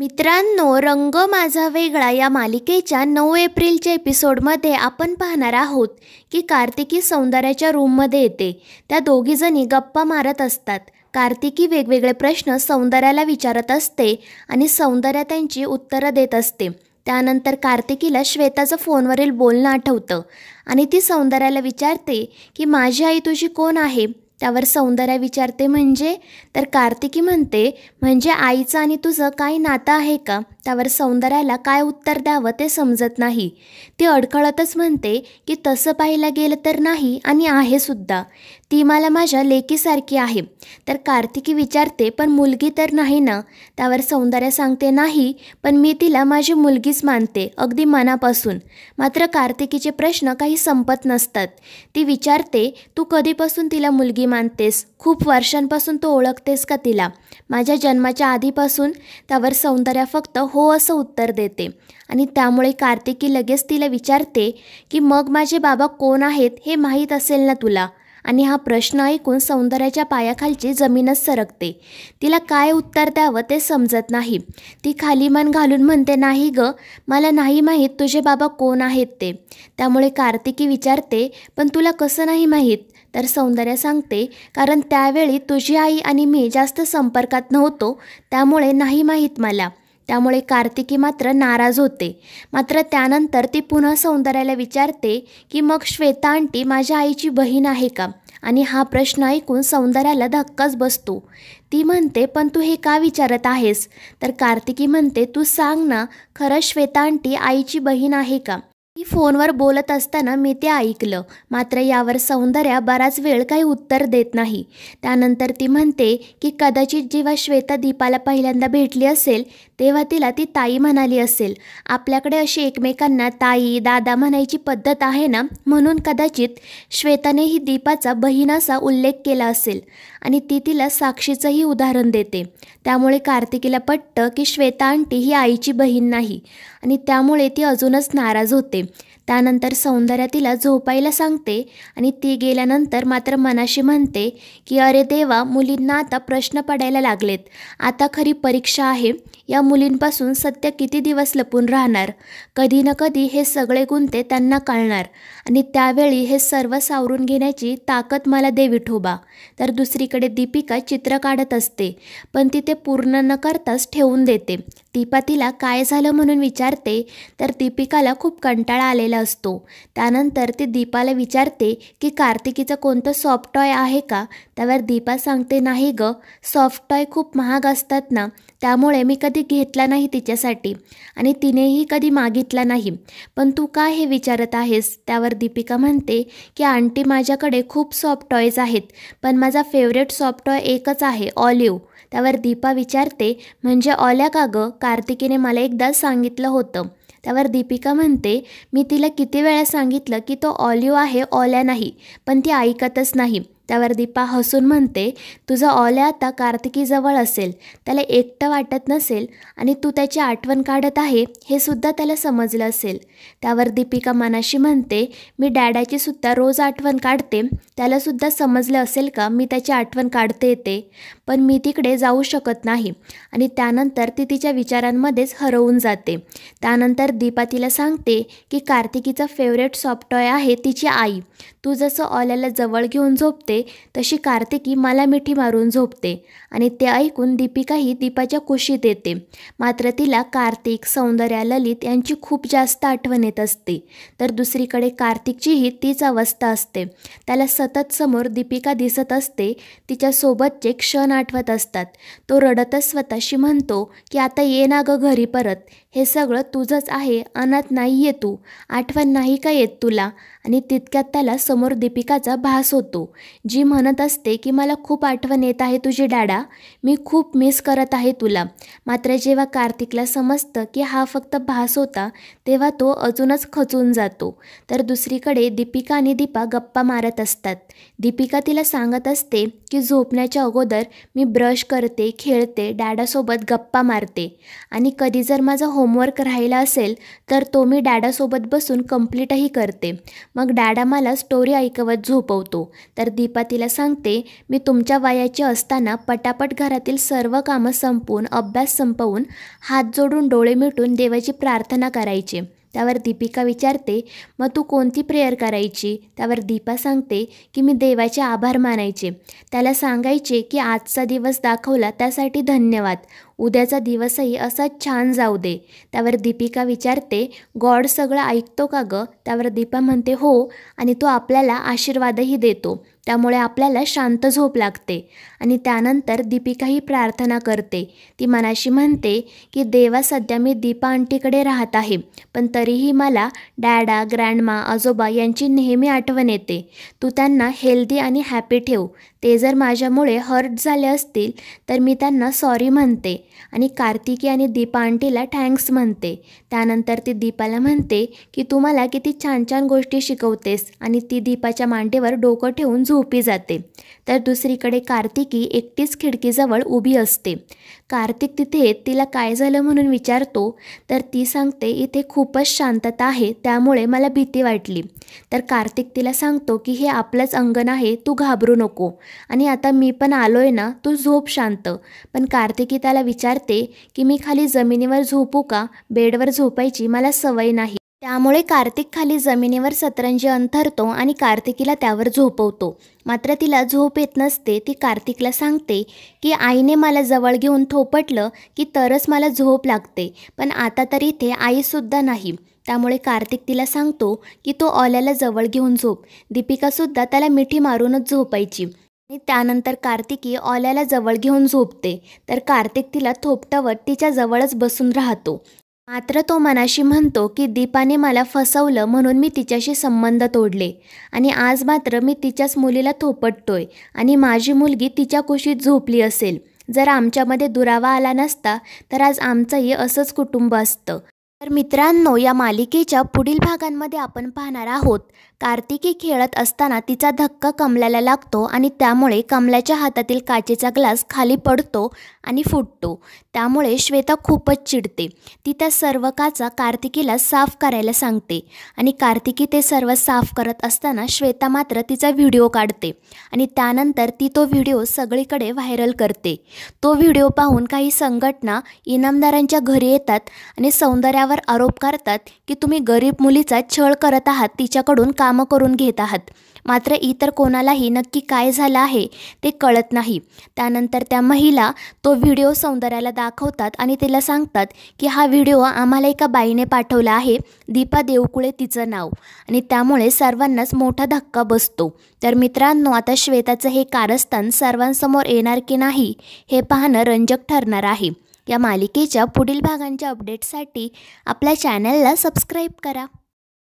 मित्रांनो, रंग माझा वेगळा या मालिकेच्या 9 एप्रिलच्या एपिसोडमध्ये आपण पाहणार आहोत की कार्तिकी सौंदर्याच्या रूममध्ये येते. त्या दोघीजणी गप्पा मारत असतात. कार्तिकी वेगवेगळे प्रश्न सौंदर्याला विचारत असते आणि सौंदर्या त्यांची उत्तरं देत असते. त्यानंतर कार्तिकीला श्वेताचं फोनवरील बोलणं आठवतं आणि ती सौंदर्याला विचारते की माझी आई तुझी कोण आहे. त्यावर सौंदर्या विचारते म्हणजे, तर कार्तिकी म्हणते म्हणजे आईचं आणि तुझं काही नातं आहे का. त्यावर सौंदर्याला काय उत्तर द्यावं ते समजत नाही. ती अडखळतच म्हणते की तसं पाहायला गेलं तर नाही आणि आहे सुद्धा. ती मला माझ्या लेकीसारखी आहे. तर कार्तिकी विचारते पण मुलगी तर नाही ना. त्यावर सौंदर्या सांगते नाही, पण मी तिला माझी मुलगीच मानते अगदी मनापासून. मात्र कार्तिकीचे प्रश्न काही संपत नसतात. ती विचारते तू कधीपासून तिला मुलगी मानतेस, खूप वर्षांपासून तू ओळखतेस का तिला, माझ्या जन्माच्या आधीपासून. त्यावर सौंदर्या फक्त हो असं उत्तर देते आणि त्यामुळे कार्तिकी लगेच तिला विचारते की मग माझे बाबा कोण आहेत हे माहीत असेल ना तुला. आणि हा प्रश्न ऐकून सौंदर्याच्या पायाखालची जमीनच सरकते. तिला काय उत्तर द्यावं ते समजत नाही. ती खाली मान घालून म्हणते नाही ग, मला नाही माहीत तुझे बाबा कोण आहेत ते. त्यामुळे कार्तिकी विचारते पण तुला कसं नाही माहीत. तर सौंदर्या सांगते कारण त्यावेळी तुझी आई आणि मी जास्त संपर्कात नव्हतो, त्यामुळे नाही माहीत मला. त्यामुळे कार्तिकी मात्र नाराज होते. मात्र त्यानंतर ती पुन्हा सौंदर्याला विचारते की मग श्वेता आंटी माझ्या आईची बहीण आहे का. आणि हा प्रश्न ऐकून सौंदर्याला धक्काच बसतो. ती म्हणते पण तू हे का विचारत आहेस. तर कार्तिकी म्हणते तू सांग ना, खरंच श्वेता आंटी आईची बहीण आहे का. ती फोनवर बोलत असताना मी ते ऐकलं. मात्र यावर सौंदर्या बराच वेळ काही उत्तर देत नाही. त्यानंतर ती म्हणते की कदाचित जेव्हा श्वेता दीपाला पहिल्यांदा भेटली असेल तेव्हा तिला ती ताई म्हणाली असेल. आपल्याकडे अशी एकमेकांना ताई दादा म्हणायची पद्धत आहे ना, म्हणून कदाचित श्वेताने ही दीपाचा बहीण असा उल्लेख केला असेल. आणि ती तिला साक्षीचंही उदाहरण देते. त्यामुळे कार्तिकीला पटतं की श्वेता आंटी ही आईची बहीण नाही आणि त्यामुळे ती अजूनच नाराज होते. त्यानंतर सौंदर्या तिला झोपायला सांगते आणि ती गेल्यानंतर मात्र मनाशी म्हणते की अरे देवा, मुलींना आता प्रश्न पडायला लागलेत. आता खरी परीक्षा आहे. या मुलींपासून सत्य किती दिवस लपून राहणार. कधी ना कधी हे सगळे गुंते त्यांना कळणार आणि त्यावेळी हे सर्व सावरून घेण्याची ताकद मला दे विठोबा. तर दुसरीकडे दीपिका चित्र काढत असते, पण ती ते पूर्ण न करताच ठेवून देते. दीपा तिला काय झालं म्हणून विचारते, तर दीपिकाला खूप कंटाळा आलेला असतो. त्यानंतर ती दीपाला विचारते की कार्तिकीचं कोणतं सॉफ्ट टॉय आहे का. त्यावर दीपा सांगते नाही ग, सॉफ्ट टॉय खूप महाग असतात ना, त्यामुळे मी कधी घेतला नाही तिच्यासाठी आणि तिनेही कधी मागितला नाही. पण तू का हे विचारत आहेस. त्यावर दीपिका म्हणते की आंटी माझ्याकडे खूप सॉफ्ट टॉयज आहेत, पण माझा फेवरेट सॉफ्ट टॉय एकच आहे, ऑलिव्ह. त्यावर दीपा विचारते म्हणजे ऑल्या का ग, कार्तिकीने मला एकदा सांगितलं होतं. त्यावर दीपिका म्हणते मी तिला किती वेळा सांगितलं की तो ऑलिव्ह आहे, ऑल्या नाही, पण ती ऐकतच नाही. त्यावर दीपा हसून म्हणते तुझा ऑल्या आता कार्तिकीजवळ असेल, त्याला एकटं वाटत नसेल आणि तू त्याची आठवण काढत आहे हे सुद्धा त्याला समजलं असेल. त्यावर दीपिका मनाशी म्हणते मी डॅडाची सुद्धा रोज आठवण काढते, त्यालासुद्धा समजलं असेल का मी त्याची आठवण काढते येते, पण मी तिकडे जाऊ शकत नाही. आणि त्यानंतर ती तिच्या विचारांमध्येच हरवून जाते. त्यानंतर दीपा तिला सांगते की कार्तिकीचा फेवरेट सॉफ्ट टॉय आहे तिची आई. तू जसं ऑल्याला जवळ घेऊन झोपते तशी कार्तिकी मला मिठी मारून झोपते. आणि ते ऐकून दीपिकाही दीपाच्या कुशीत येते. मात्र तिला कार्तिक, सौंदर्या, ललित यांची खूप जास्त आठवण येत असते. तर दुसरीकडे कार्तिकचीही तीच अवस्था असते. त्याला सतत समोर दीपिका दिसत असते, तिच्यासोबतचे क्षण आठवत असतात. तो रडतच स्वतःशी म्हणतो की आता ये ना ग घरी परत, हे सगळं तुझंच आहे, अनाथ नाही आहे तू, आठवण नाही का येत तुला. आणि तितक्यात त्याला समोर दीपिकाचा भास होतो, जी म्हणत असते की मला खूप आठवण येत आहे तुझी डॅडा, मी खूप मिस करत आहे तुला. मात्र जेव्हा कार्तिकला समजतं की हा फक्त भास होता तेव्हा तो अजूनच खचून जातो. तर दुसरीकडे दीपिका आणि दीपा गप्पा मारत असतात. दीपिका तिला सांगत असते की झोपण्याच्या अगोदर मी ब्रश करते, खेळते, डॅडासोबत गप्पा मारते आणि कधी जर माझा होमवर्क राहिला असेल तर तो मी डॅडासोबत बसून कंप्लीटही करते. मग डॅड आम्हाला स्टोरी ऐकवत झोपवतो. तर दीपा तिला सांगते, मी तुमच्या वयाची असताना पटापट घरातील सर्व कामं संपवून अभ्यास संपवून हात जोडून डोळे मिटून देवाची प्रार्थना करायचे. त्यावर दीपिका विचारते, मग तू कोणती प्रेयर करायची? त्यावर दीपा सांगते की मी देवाचे आभार मानायचे, त्याला सांगायचे की आजचा दिवस दाखवला त्यासाठी धन्यवाद, उद्याचा दिवसही असाच छान जाऊ दे. त्यावर दीपिका विचारते, गॉड सगळं ऐकतो का गं? त्यावर दीपा म्हणते, हो, आणि तो आपल्याला आशीर्वादही देतो, त्यामुळे आपल्याला शांत झोप लागते. आणि त्यानंतर दीपिका ही प्रार्थना करते. ती मनाशी म्हणते की देवा, सध्या मी दीपा आंटीकडे राहत आहे, पण तरीही मला डॅडा, ग्रँडमा, आजोबा यांची नेहमी आठवण येते. तू त्यांना हेल्दी आणि हॅपी ठेव. ते जर माझ्यामुळे हर्ट झाले असतील तर मी त्यांना सॉरी म्हणते आणि कार्तिकी आणि दीपा आंटीला थँक्स म्हणते. त्यानंतर ती दीपाला म्हणते की तू मला किती छान छान गोष्टी शिकवतेस, आणि ती दीपाच्या मांडीवर डोकं ठेवून झोपी जाते. तर दुसरीकडे कार्तिकी एकटीच खिडकीजवळ उभी असते. कार्तिक तिथे तिला काय झालं म्हणून विचारतो, तर ती सांगते, इथे खूपच शांतता आहे, त्यामुळे मला भीती वाटली. तर कार्तिक तिला सांगतो की हे आपलंच अंगण आहे, तू घाबरू नको, आणि आता मी पण आलोय ना, तू झोप शांत. पण कार्तिकी त्याला विचारते की मी खाली जमिनीवर झोपू का? बेडवर झोपायची मला सवय नाही. त्यामुळे कार्तिक खाली जमिनीवर सतरंजी अंथरतो आणि कार्तिकीला त्यावर झोपवतो. मात्र तिला झोप येत नसते. ती कार्तिकला सांगते की आईने मला जवळ घेऊन थोपटलं की तरच मला झोप लागते, पण आता तर इथे आईसुद्धा नाही. त्यामुळे कार्तिक तिला सांगतो की तो ऑल्याला जवळ घेऊन झोप. दीपिकासुद्धा त्याला मिठी मारूनच झोपायची. आणि त्यानंतर कार्तिकी ऑल्याला जवळ घेऊन झोपते. तर कार्तिक तिला थोपटवत तिच्या जवळच बसून राहतो. मात्र तो मनाशी म्हणतो की दीपाने मला फसवलं म्हणून मी तिच्याशी संबंध तोडले, आणि आज मात्र मी तिच्याच मुलीला थोपटतोय आणि माझी मुलगी तिच्या कुशीत झोपली असेल. जर आमच्यामध्ये दुरावा आला नसता तर आज आमचंही असंच कुटुंब असतं. तर मित्रांनो, या मालिकेच्या पुढील भागांमध्ये आपण पाहणार आहोत, कार्तिकी खेळत असताना तिचा धक्का कमल्याला लागतो आणि त्यामुळे कमल्याच्या हातातील काचेचा ग्लास खाली पडतो आणि फुटतो. त्यामुळे श्वेता खूपच चिडते. ती त्या सर्व काचा कार्तिकीला साफ करायला सांगते आणि कार्तिकी ते सर्व साफ करत असताना श्वेता मात्र तिचा व्हिडिओ काढते आणि त्यानंतर ती तो व्हिडिओ सगळीकडे व्हायरल करते. तो व्हिडिओ पाहून काही संघटना इनामदारांच्या घरी येतात आणि सौंदर्यावर आरोप करतात की तुम्ही गरीब मुलीचा छळ करत आहात, तिच्याकडून कामं करून घेत आहात. मात्र इतर कोणालाही नक्की काय झालं आहे ते कळत नाही. त्यानंतर त्या महिला तो व्हिडिओ सौंदर्याला दाखवतात आणि तिला सांगतात की हा व्हिडिओ आम्हाला एका बाईने पाठवला आहे, दीपा देवकुळे तिचं नाव, आणि त्यामुळे सर्वांनाच मोठा धक्का बसतो. तर मित्रांनो, आता श्वेताचं हे कारस्थान सर्वांसमोर येणार की नाही हे पाहणं रंजक ठरणार आहे. या मालिकेच्या पुढील भागांच्या अपडेटसाठी आपल्या चॅनलला सबस्क्राईब करा.